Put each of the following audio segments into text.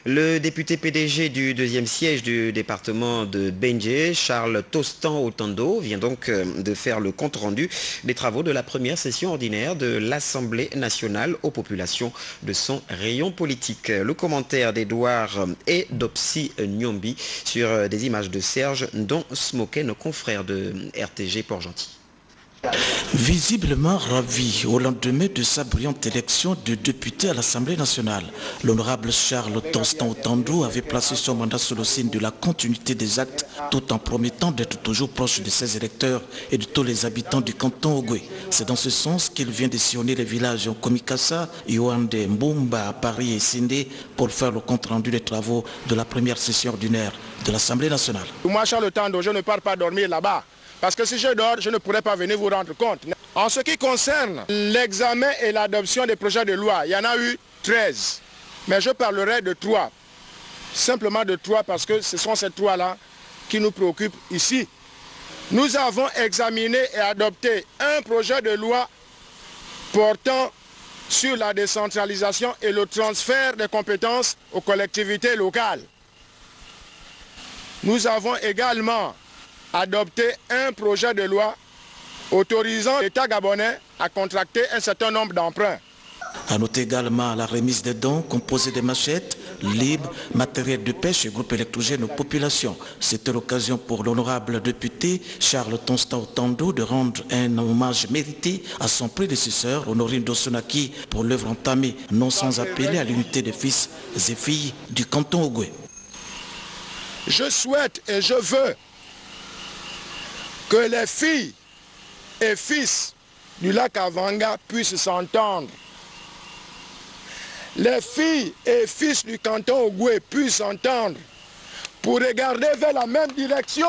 Le député PDG du deuxième siège du département de Benje, Charles Tostan Otando, vient donc de faire le compte-rendu des travaux de la première session ordinaire de l'Assemblée nationale aux populations de son rayon politique. Le commentaire d'Edouard et d'Opsi Nyombi sur des images de Serge dont se moquaient nos confrères de RTG Port-Gentil. Visiblement ravi au lendemain de sa brillante élection de député à l'Assemblée nationale, l'honorable Charles Tostan Otando avait placé son mandat sous le signe de la continuité des actes tout en promettant d'être toujours proche de ses électeurs et de tous les habitants du canton Ogoué. C'est dans ce sens qu'il vient de sillonner les villages Komikasa, Yoande, Mbumba, Paris et Sindé pour faire le compte-rendu des travaux de la première session ordinaire de l'Assemblée nationale. Moi, Charles Otando, je ne pars pas dormir là-bas. Parce que si je dors, je ne pourrais pas venir vous rendre compte. En ce qui concerne l'examen et l'adoption des projets de loi, il y en a eu 13. Mais je parlerai de 3. Simplement de 3 parce que ce sont ces 3-là qui nous préoccupent ici. Nous avons examiné et adopté un projet de loi portant sur la décentralisation et le transfert des compétences aux collectivités locales. Nous avons également adopté un projet de loi autorisant l'État gabonais à contracter un certain nombre d'emprunts. À noter également la remise des dons composés de machettes, libres, matériel de pêche et groupes électrogènes aux populations. C'était l'occasion pour l'honorable député Charles Tostan Otando de rendre un hommage mérité à son prédécesseur, Honorine Dosonaki, pour l'œuvre entamée, non sans appeler à l'unité des fils et filles du canton Ogoué. Je souhaite et je veux que les filles et fils du lac Avanga puissent s'entendre. Les filles et fils du canton Ogoué puissent s'entendre pour regarder vers la même direction.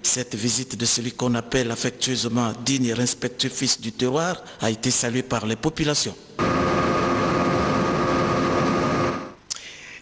Cette visite de celui qu'on appelle affectueusement digne et respectueux fils du terroir a été saluée par les populations.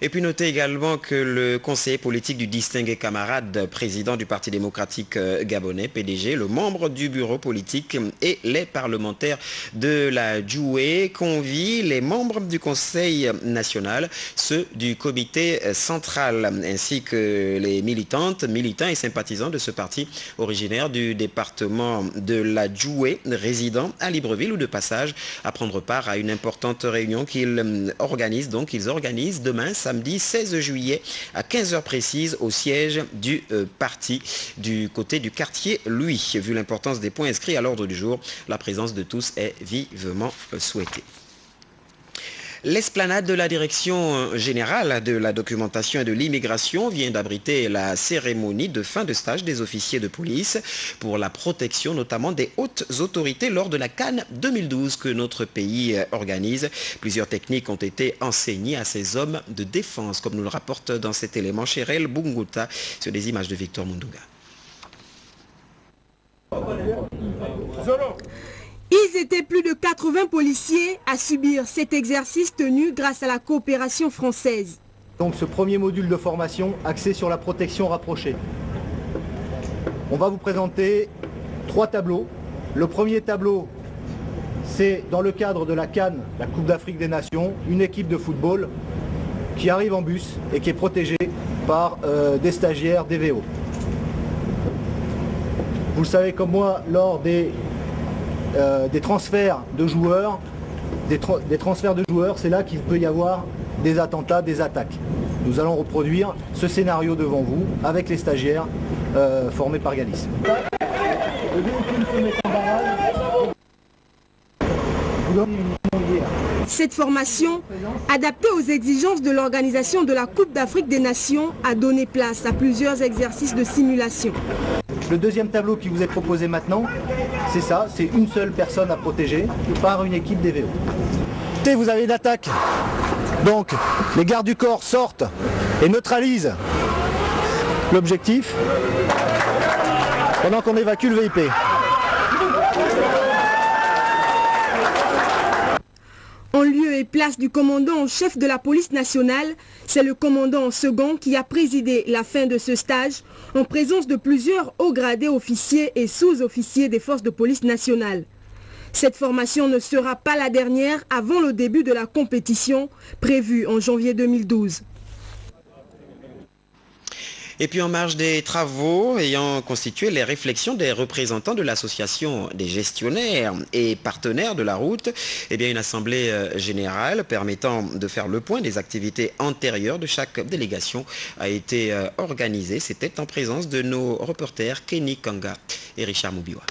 Et puis notez également que le conseiller politique du distingué camarade, président du Parti démocratique gabonais, PDG, le membre du bureau politique et les parlementaires de la Djoué convient les membres du conseil national, ceux du comité central, ainsi que les militantes, militants et sympathisants de ce parti originaire du département de la Djoué, résidant à Libreville ou de passage, à prendre part à une importante réunion qu'ils organisent demain, samedi 16 juillet à 15h précises au siège du parti du côté du quartier Louis. Vu l'importance des points inscrits à l'ordre du jour, la présence de tous est vivement souhaitée. L'esplanade de la Direction générale de la documentation et de l'immigration vient d'abriter la cérémonie de fin de stage des officiers de police pour la protection notamment des hautes autorités lors de la Cannes 2012 que notre pays organise. Plusieurs techniques ont été enseignées à ces hommes de défense, comme nous le rapporte dans cet élément Chérel Bunguta sur des images de Victor Mundunga. Ils étaient plus de 80 policiers à subir cet exercice tenu grâce à la coopération française. Donc ce premier module de formation axé sur la protection rapprochée. On va vous présenter 3 tableaux. Le premier tableau, c'est dans le cadre de la Cannes, la Coupe d'Afrique des Nations, une équipe de football qui arrive en bus et qui est protégée par des stagiaires DVO. Vous le savez comme moi, lors des transferts de joueurs, c'est là qu'il peut y avoir des attentats, des attaques. Nous allons reproduire ce scénario devant vous avec les stagiaires formés par Galis. Cette formation, adaptée aux exigences de l'organisation de la Coupe d'Afrique des Nations, a donné place à plusieurs exercices de simulation. Le deuxième tableau qui vous est proposé maintenant, c'est ça, c'est une seule personne à protéger par une équipe DVO. Vous avez une attaque, donc les gardes du corps sortent et neutralisent l'objectif pendant qu'on évacue le VIP. En lieu et place du commandant en chef de la police nationale, c'est le commandant en second qui a présidé la fin de ce stage en présence de plusieurs hauts gradés officiers et sous-officiers des forces de police nationale. Cette formation ne sera pas la dernière avant le début de la compétition prévue en janvier 2012. Et puis en marge des travaux ayant constitué les réflexions des représentants de l'association des gestionnaires et partenaires de la route, eh bien une assemblée générale permettant de faire le point des activités antérieures de chaque délégation a été organisée. C'était en présence de nos reporters Kenny Kanga et Richard Moubiwa.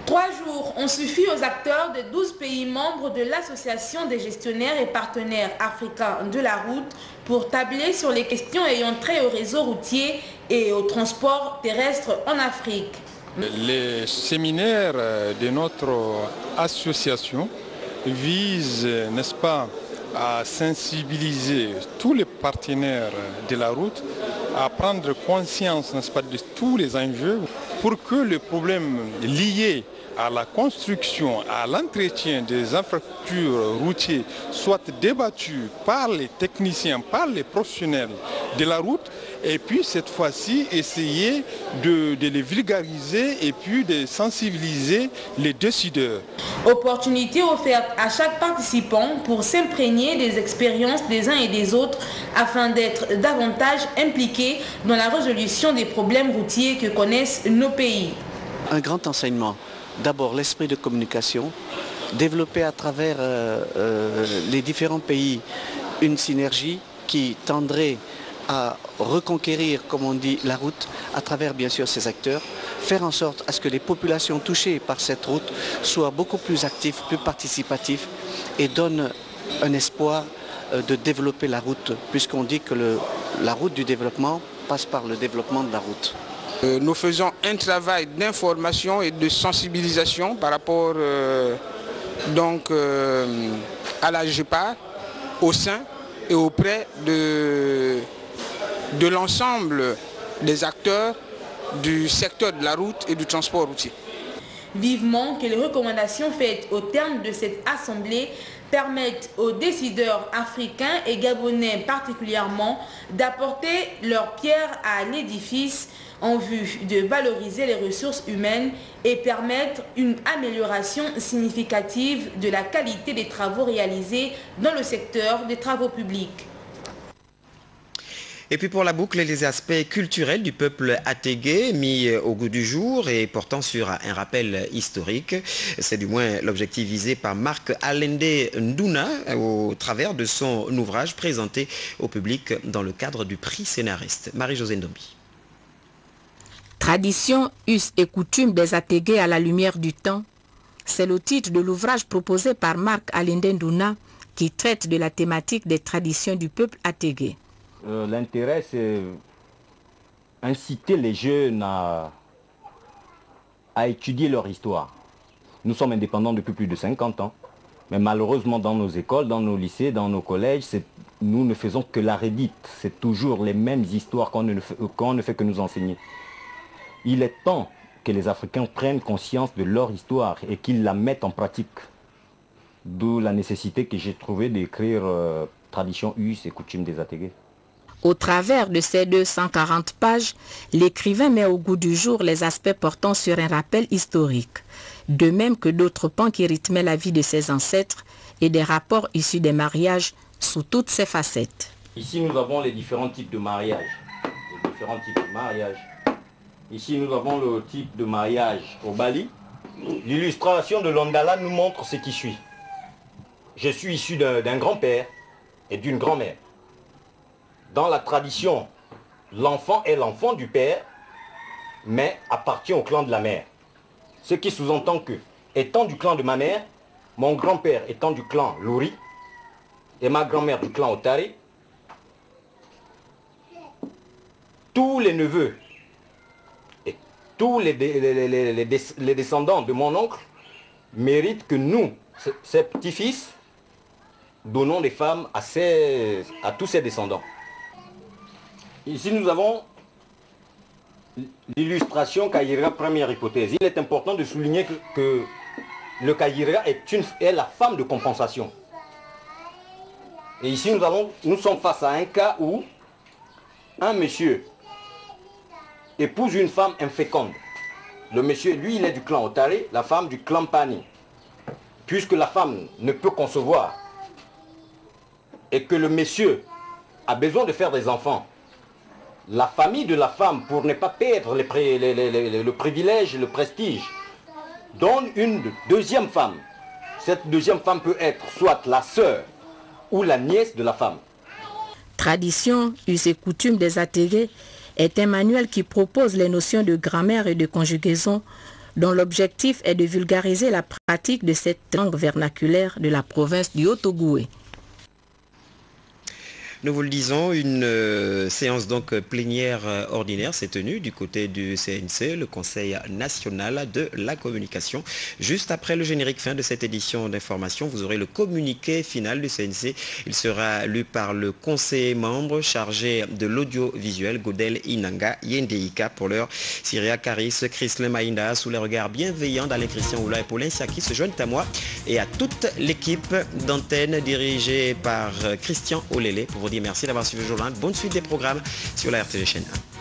3 jours ont suffi aux acteurs des 12 pays membres de l'Association des gestionnaires et partenaires africains de la route pour tabler sur les questions ayant trait au réseau routier et au transport terrestre en Afrique. Les séminaires de notre association visent, n'est-ce pas, à sensibiliser tous les partenaires de la route, à prendre conscience, n'est-ce pas, de tous les enjeux pour que les problèmes liés à la construction, à l'entretien des infrastructures routières soient débattus par les techniciens, par les professionnels de la route, et puis cette fois-ci essayer de les vulgariser et puis de sensibiliser les décideurs. Opportunité offerte à chaque participant pour s'imprégner des expériences des uns et des autres afin d'être davantage impliqués dans la résolution des problèmes routiers que connaissent nos pays. Un grand enseignement. D'abord l'esprit de communication, développer à travers les différents pays une synergie qui tendrait à reconquérir, comme on dit, la route à travers bien sûr ces acteurs, faire en sorte à ce que les populations touchées par cette route soient beaucoup plus actives, plus participatifs et donnent un espoir de développer la route, puisqu'on dit que la route du développement passe par le développement de la route. Nous faisons un travail d'information et de sensibilisation par rapport à la GEPA au sein et auprès de l'ensemble des acteurs du secteur de la route et du transport routier. Vivement que les recommandations faites au terme de cette assemblée permettent aux décideurs africains et gabonais particulièrement d'apporter leur pierre à l'édifice en vue de valoriser les ressources humaines et permettre une amélioration significative de la qualité des travaux réalisés dans le secteur des travaux publics. Et puis pour la boucle, les aspects culturels du peuple atégué mis au goût du jour et portant sur un rappel historique. C'est du moins l'objectif visé par Marc Allende Ndouna au travers de son ouvrage présenté au public dans le cadre du prix scénariste. Marie-Josée Ndombi. Tradition, us et coutumes des Atégués à la lumière du temps, c'est le titre de l'ouvrage proposé par Marc Allende Ndouna qui traite de la thématique des traditions du peuple atégué. L'intérêt, c'est inciter les jeunes à étudier leur histoire. Nous sommes indépendants depuis plus de 50 ans, mais malheureusement dans nos écoles, dans nos lycées, dans nos collèges, nous ne faisons que la redite. C'est toujours les mêmes histoires qu'on ne fait que nous enseigner. Il est temps que les Africains prennent conscience de leur histoire et qu'ils la mettent en pratique. D'où la nécessité que j'ai trouvée d'écrire Tradition, us et coutumes des Atégués. Au travers de ces 240 pages, l'écrivain met au goût du jour les aspects portant sur un rappel historique, de même que d'autres pans qui rythmaient la vie de ses ancêtres et des rapports issus des mariages sous toutes ses facettes. Ici, nous avons les différents types de mariages. Ici, nous avons le type de mariage au Bali. L'illustration de l'Ondala nous montre ce qui suit. Je suis issu d'un grand-père et d'une grand-mère. Dans la tradition, l'enfant est l'enfant du père, mais appartient au clan de la mère. Ce qui sous-entend que, étant du clan de ma mère, mon grand-père étant du clan Louri, et ma grand-mère du clan Otari, tous les neveux et tous les descendants de mon oncle méritent que nous, ses petits-fils, donnons des femmes à tous ses descendants. Ici, nous avons l'illustration Kayira, première hypothèse. Il est important de souligner que le Kayira est la femme de compensation. Et ici, nous sommes face à un cas où un monsieur épouse une femme inféconde. Le monsieur, lui, il est du clan Otari, la femme du clan Pani. Puisque la femme ne peut concevoir et que le monsieur a besoin de faire des enfants, la famille de la femme, pour ne pas perdre le privilège et le prestige, donne une deuxième femme. Cette deuxième femme peut être soit la sœur ou la nièce de la femme. Tradition, us et coutumes des ateliers est un manuel qui propose les notions de grammaire et de conjugaison dont l'objectif est de vulgariser la pratique de cette langue vernaculaire de la province du Haut-Ogooué. Nous vous le disons, une séance donc plénière ordinaire s'est tenue du côté du CNC, le Conseil national de la communication. Juste après le générique fin de cette édition d'information, vous aurez le communiqué final du CNC. Il sera lu par le conseiller membre chargé de l'audiovisuel, Godel Inanga Yendeika. Pour l'heure, Syria Karis, Chrislin Maïnda, sous les regards bienveillants d'Alain Christian Oula et Paulin Siaki se joignent à moi et à toute l'équipe d'antenne dirigée par Christian Olélé pour vous dire merci d'avoir suivi le journal. Bonne suite des programmes sur la RTV chaîne 1.